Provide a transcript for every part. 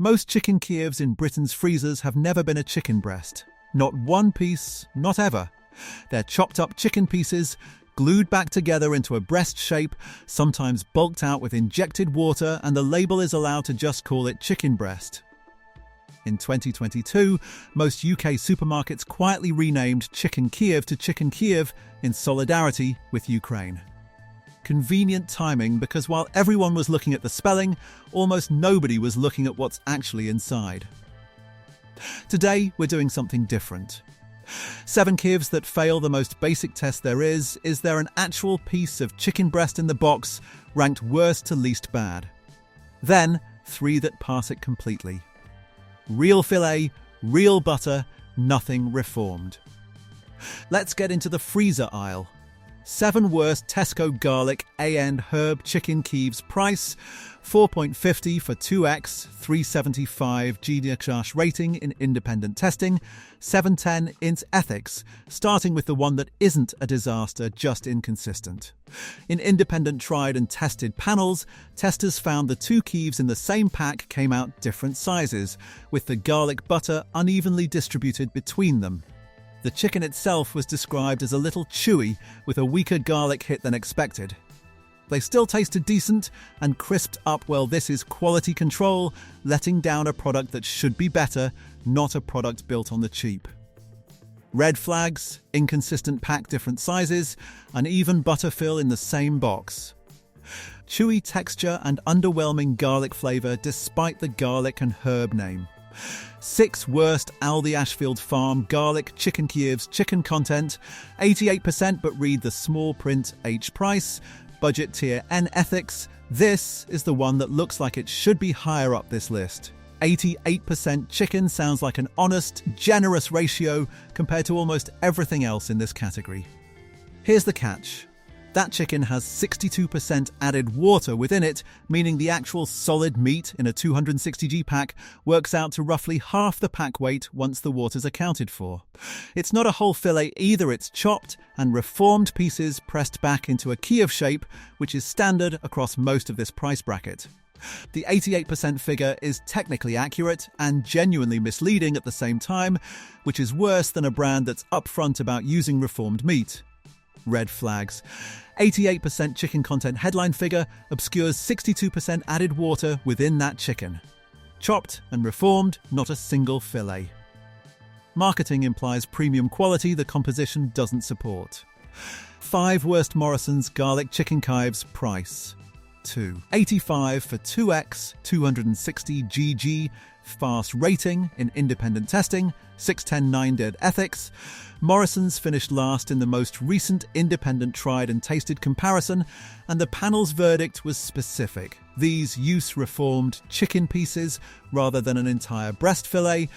Most chicken Kievs in Britain's freezers have never been a chicken breast. Not one piece, not ever. They're chopped up chicken pieces, glued back together into a breast shape, sometimes bulked out with injected water, and the label is allowed to just call it chicken breast. In 2022, most UK supermarkets quietly renamed Chicken Kiev to Chicken Kiev in solidarity with Ukraine. Convenient timing, because while everyone was looking at the spelling, almost nobody was looking at what's actually inside. Today, we're doing something different. 7 Kievs that fail the most basic test there is there an actual piece of chicken breast in the box ranked worst to least bad? Then, 3 that pass it completely. Real fillet, real butter, nothing reformed. Let's get into the freezer aisle. 7 worst Tesco garlic and herb chicken Kievs price, 4.50 for 2x, 375 GDX rating in independent testing, 710 int ethics, starting with the one that isn't a disaster, just inconsistent. In independent tried and tested panels, testers found the 2 Kievs in the same pack came out different sizes, with the garlic butter unevenly distributed between them. The chicken itself was described as a little chewy, with a weaker garlic hit than expected. They still tasted decent and crisped up. Well, this is quality control, letting down a product that should be better, not a product built on the cheap. Red flags, inconsistent pack, different sizes, uneven butter fill in the same box. Chewy texture and underwhelming garlic flavour despite the garlic and herb name. 6 worst Aldi Ashfield Farm garlic chicken Kievs chicken content, 88%, but read the small print H price, budget tier N ethics. This is the one that looks like it should be higher up this list. 88% chicken sounds like an honest, generous ratio compared to almost everything else in this category. Here's the catch. That chicken has 62% added water within it, meaning the actual solid meat in a 260g pack works out to roughly half the pack weight once the water's accounted for. It's not a whole fillet either, it's chopped and reformed pieces pressed back into a Kiev shape, which is standard across most of this price bracket. The 88% figure is technically accurate and genuinely misleading at the same time, which is worse than a brand that's upfront about using reformed meat. Red flags. 88% chicken content headline figure obscures 62% added water within that chicken. Chopped and reformed, not a single fillet. Marketing implies premium quality the composition doesn't support. 5 worst Morrisons garlic chicken Kievs price. 2.85 for 2x, 260 GG, fast rating in independent testing, 610 9 ethics. Morrisons finished last in the most recent independent tried and tasted comparison, and the panel's verdict was specific. These use reformed chicken pieces rather than an entire breast fillet,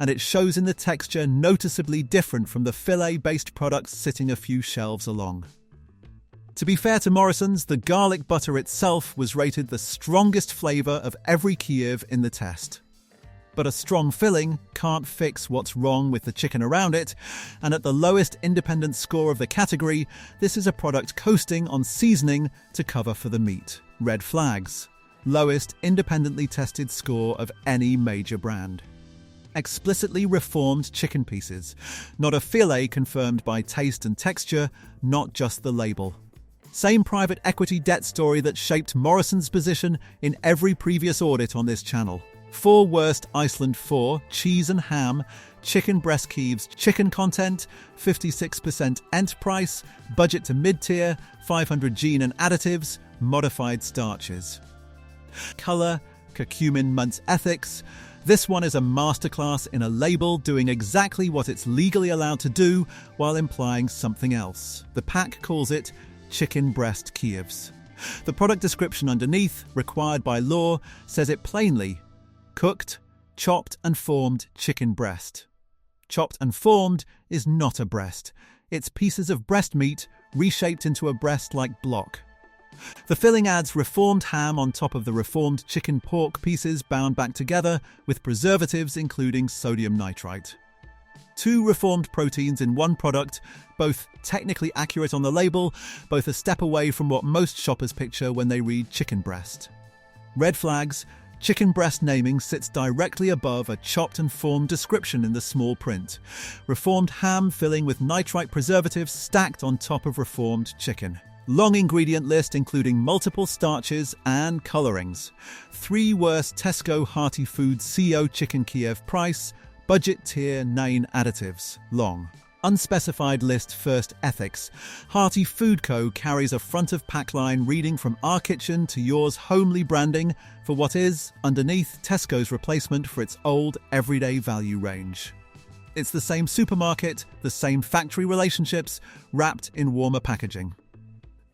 and it shows in the texture noticeably different from the fillet-based products sitting a few shelves along. To be fair to Morrisons, the garlic butter itself was rated the strongest flavour of every Kiev in the test. But a strong filling can't fix what's wrong with the chicken around it, and at the lowest independent score of the category, this is a product coasting on seasoning to cover for the meat. Red flags. Lowest independently tested score of any major brand. Explicitly reformed chicken pieces. Not a fillet confirmed by taste and texture, not just the label. Same private equity debt story that shaped Morrisons' position in every previous audit on this channel. 4 worst Iceland 4 cheese and ham chicken breast Kievs chicken content, 56% ent price, budget to mid-tier, 500 gene and additives, modified starches. Color, curcumin months ethics. This one is a masterclass in a label doing exactly what it's legally allowed to do while implying something else. The pack calls it chicken breast Kievs. The product description underneath, required by law, says it plainly: cooked, chopped and formed chicken breast. Chopped and formed is not a breast. It's pieces of breast meat reshaped into a breast-like block. The filling adds reformed ham on top of the reformed chicken pork pieces bound back together with preservatives including sodium nitrite. 2 reformed proteins in one product, both technically accurate on the label, both a step away from what most shoppers picture when they read chicken breast. Red flags. Chicken breast naming sits directly above a chopped and formed description in the small print. Reformed ham filling with nitrite preservatives stacked on top of reformed chicken. Long ingredient list including multiple starches and colorings. 3 worst Tesco Hearty Foods CO Chicken Kiev price, budget tier 9 additives. Long. Unspecified list first ethics. Hearty Food Co. carries a front of pack line reading from our kitchen to yours homely branding for what is, underneath, Tesco's replacement for its old everyday value range. It's the same supermarket, the same factory relationships, wrapped in warmer packaging.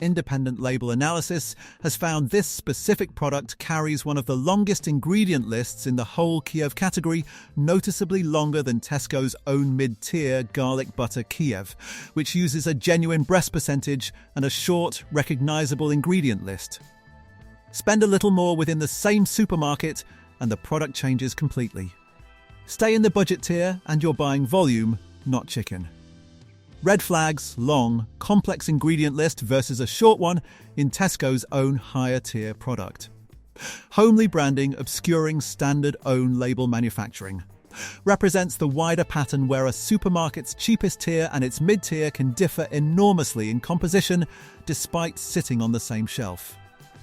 Independent label analysis has found this specific product carries one of the longest ingredient lists in the whole Kiev category, noticeably longer than Tesco's own mid-tier garlic butter Kiev, which uses a genuine breast percentage and a short, recognizable ingredient list. Spend a little more within the same supermarket and the product changes completely. Stay in the budget tier and you're buying volume, not chicken. Red flags, long, complex ingredient list versus a short one in Tesco's own higher tier product. Homely branding obscuring standard own label manufacturing. Represents the wider pattern where a supermarket's cheapest tier and its mid-tier can differ enormously in composition despite sitting on the same shelf.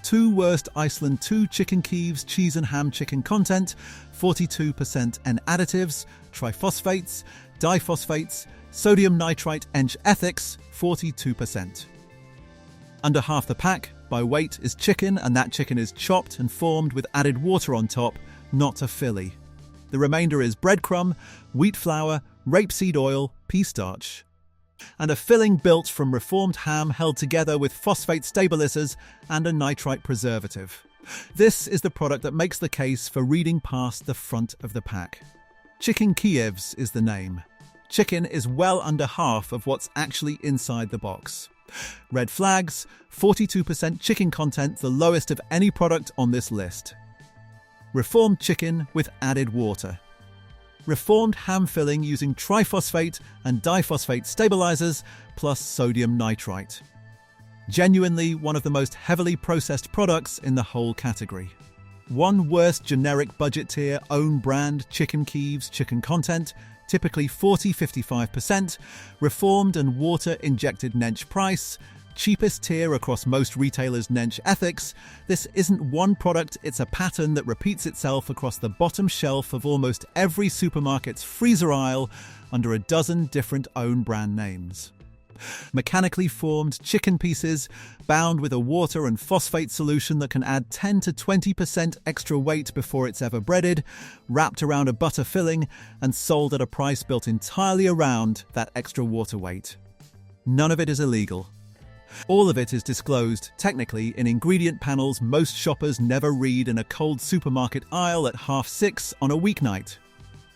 2 worst Iceland 2 chicken Kievs cheese and ham chicken content, 42% N additives, triphosphates, diphosphates, sodium nitrite ench ethics, 42%. Under half the pack, by weight, is chicken, and that chicken is chopped and formed with added water on top, not a fillet. The remainder is breadcrumb, wheat flour, rapeseed oil, pea starch. And a filling built from reformed ham held together with phosphate stabilizers and a nitrite preservative. This is the product that makes the case for reading past the front of the pack. Chicken Kievs is the name. Chicken is well under half of what's actually inside the box. Red flags, 42% chicken content, the lowest of any product on this list. Reformed chicken with added water. Reformed ham filling using triphosphate and diphosphate stabilizers plus sodium nitrite. Genuinely one of the most heavily processed products in the whole category. 1 worst generic budget tier own brand chicken Kievs chicken content, typically 40-55%, reformed and water injected nench price, cheapest tier across most retailers' nench ethics. This isn't one product, it's a pattern that repeats itself across the bottom shelf of almost every supermarket's freezer aisle under a dozen different own brand names. Mechanically formed chicken pieces bound with a water and phosphate solution that can add 10-20% extra weight before it's ever breaded, wrapped around a butter filling and sold at a price built entirely around that extra water weight. None of it is illegal. All of it is disclosed, technically, in ingredient panels most shoppers never read in a cold supermarket aisle at 6:30 on a weeknight.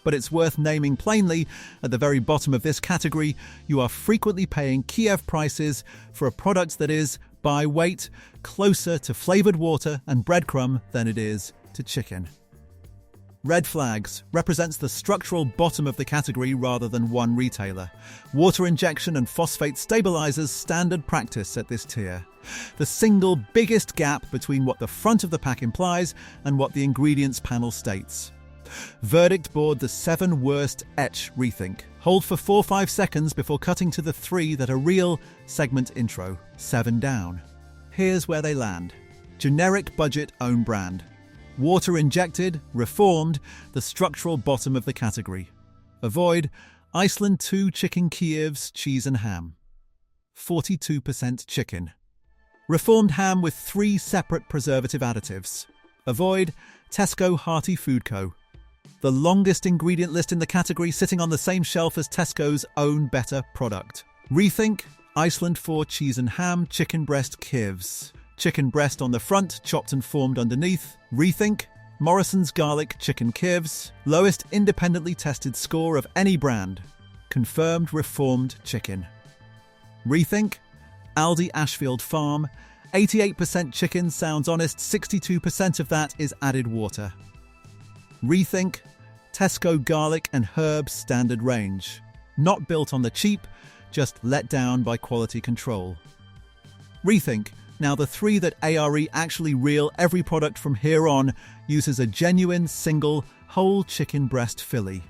But it's worth naming plainly, at the very bottom of this category, you are frequently paying Kiev prices for a product that is, by weight, closer to flavoured water and breadcrumb than it is to chicken. Red flags represents the structural bottom of the category rather than one retailer. Water injection and phosphate stabilizers standard practice at this tier. The single biggest gap between what the front of the pack implies and what the ingredients panel states. Verdict board the 7 worst etch rethink. Hold for 4-5 seconds before cutting to the 3 that are real segment intro. 7 down. Here's where they land. Generic budget own brand. Water injected, reformed, the structural bottom of the category. Avoid Iceland 2 chicken Kievs cheese and ham. 42% chicken. Reformed ham with 3 separate preservative additives. Avoid Tesco Hearty Food Co. The longest ingredient list in the category sitting on the same shelf as Tesco's own better product. Rethink Iceland 4 cheese and ham chicken breast Kievs. Chicken breast on the front, chopped and formed underneath. Rethink Morrisons garlic chicken Kievs. Lowest independently tested score of any brand. Confirmed reformed chicken. Rethink Aldi Ashfield Farm. 88% chicken sounds honest, 62% of that is added water. Rethink Tesco garlic and herbs standard range. Not built on the cheap, just let down by quality control. Rethink Now, the three that ARE actually reel every product from here on uses a genuine single whole chicken breast fillet.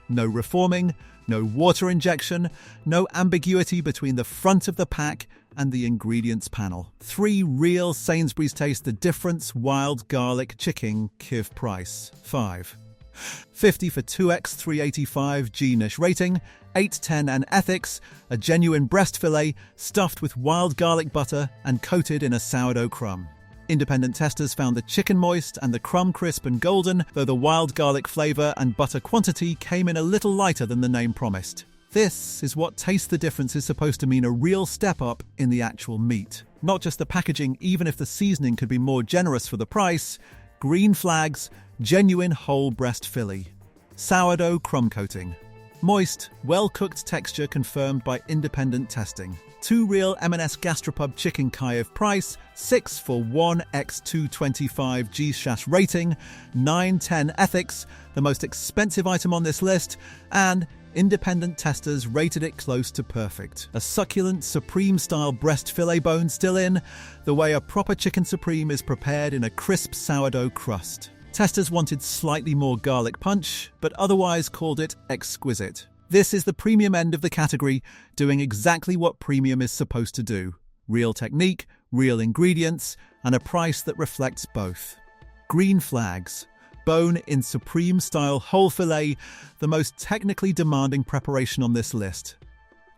No reforming, no water injection, no ambiguity between the front of the pack and the ingredients panel. 3 real Sainsbury's Taste the Difference wild garlic chicken Kiev price. 5. 50 for 2x 385 G-nish rating, 810 and ethics, a genuine breast fillet stuffed with wild garlic butter and coated in a sourdough crumb. Independent testers found the chicken moist and the crumb crisp and golden, though the wild garlic flavour and butter quantity came in a little lighter than the name promised. This is what Taste the Difference is supposed to mean, a real step up in the actual meat. Not just the packaging, even if the seasoning could be more generous for the price. Green flags, genuine whole breast fillet. Sourdough crumb coating. Moist, well-cooked texture confirmed by independent testing. 2 real M&S Gastropub chicken Kiev price, 6 for 1x225 G-Shash rating, 910 ethics, the most expensive item on this list, and independent testers rated it close to perfect. A succulent Supreme-style breast fillet bone still in, the way a proper chicken Supreme is prepared in a crisp sourdough crust. Testers wanted slightly more garlic punch, but otherwise called it exquisite. This is the premium end of the category, doing exactly what premium is supposed to do. Real technique, real ingredients, and a price that reflects both. Green flags. Bone in Supreme-style whole fillet, the most technically demanding preparation on this list.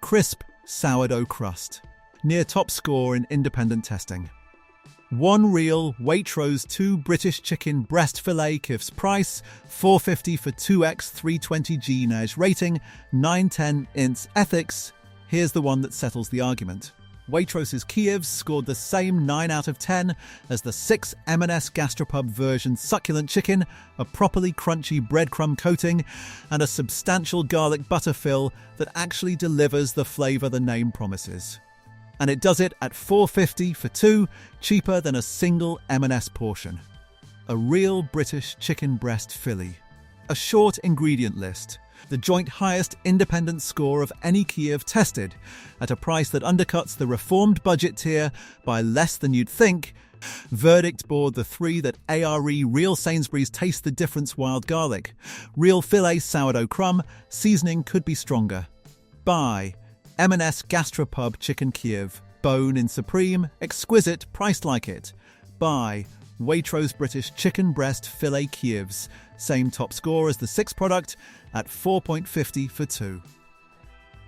Crisp sourdough crust. Near top score in independent testing. 1 real Waitrose 2 British chicken breast fillet Kievs price, 450 for 2x 320 G-nish rating, 910 ints ethics. Here's the one that settles the argument. Waitrose's Kievs scored the same 9 out of 10 as the 6 M&S Gastropub version succulent chicken, a properly crunchy breadcrumb coating, and a substantial garlic butter fill that actually delivers the flavour the name promises. And it does it at $4.50 for 2, cheaper than a single M&S portion. A real British chicken breast fillet. A short ingredient list. The joint highest independent score of any Kiev tested, at a price that undercuts the reformed budget tier by less than you'd think. Verdict board the 3 that ARE real Sainsbury's Taste the Difference wild garlic. Real fillet sourdough crumb, seasoning could be stronger. Buy M&S Gastropub chicken Kiev, bone in Supreme, exquisite, priced like it. Buy Waitrose British chicken breast fillet Kievs, same top score as the 6th product at $4.50 for 2.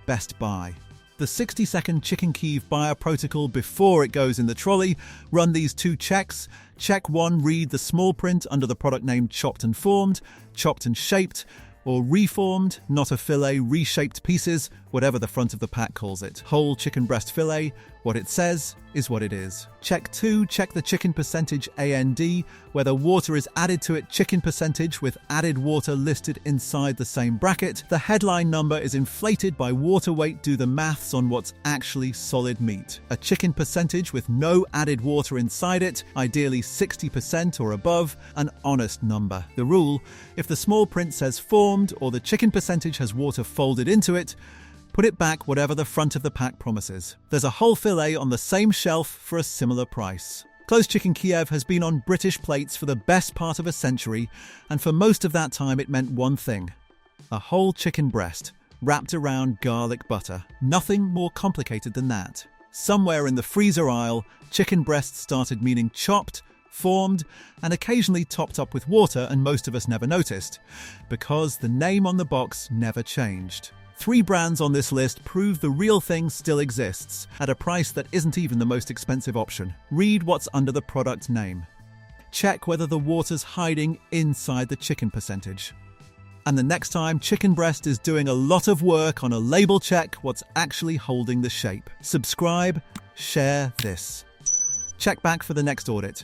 Best buy. The 60-second chicken Kiev buyer protocol before it goes in the trolley. Run these 2 checks. Check 1, read the small print under the product name chopped and formed, chopped and shaped, or reformed, not a fillet, reshaped pieces, whatever the front of the pack calls it. Whole chicken breast fillet, what it says is what it is. Check 2, check the chicken percentage AND, whether water is added to it, chicken percentage with added water listed inside the same bracket. The headline number is inflated by water weight, do the maths on what's actually solid meat. A chicken percentage with no added water inside it, ideally 60% or above, an honest number. The rule, if the small print says formed or the chicken percentage has water folded into it, put it back whatever the front of the pack promises. There's a whole fillet on the same shelf for a similar price. Closed chicken Kiev has been on British plates for the best part of a century, and for most of that time it meant one thing: a whole chicken breast wrapped around garlic butter. Nothing more complicated than that. Somewhere in the freezer aisle, chicken breasts started meaning chopped, formed, and occasionally topped up with water, and most of us never noticed, because the name on the box never changed. 3 brands on this list prove the real thing still exists, at a price that isn't even the most expensive option. Read what's under the product name. Check whether the water's hiding inside the chicken percentage. And the next time chicken breast is doing a lot of work on a label, check what's actually holding the shape. Subscribe, share this. Check back for the next audit.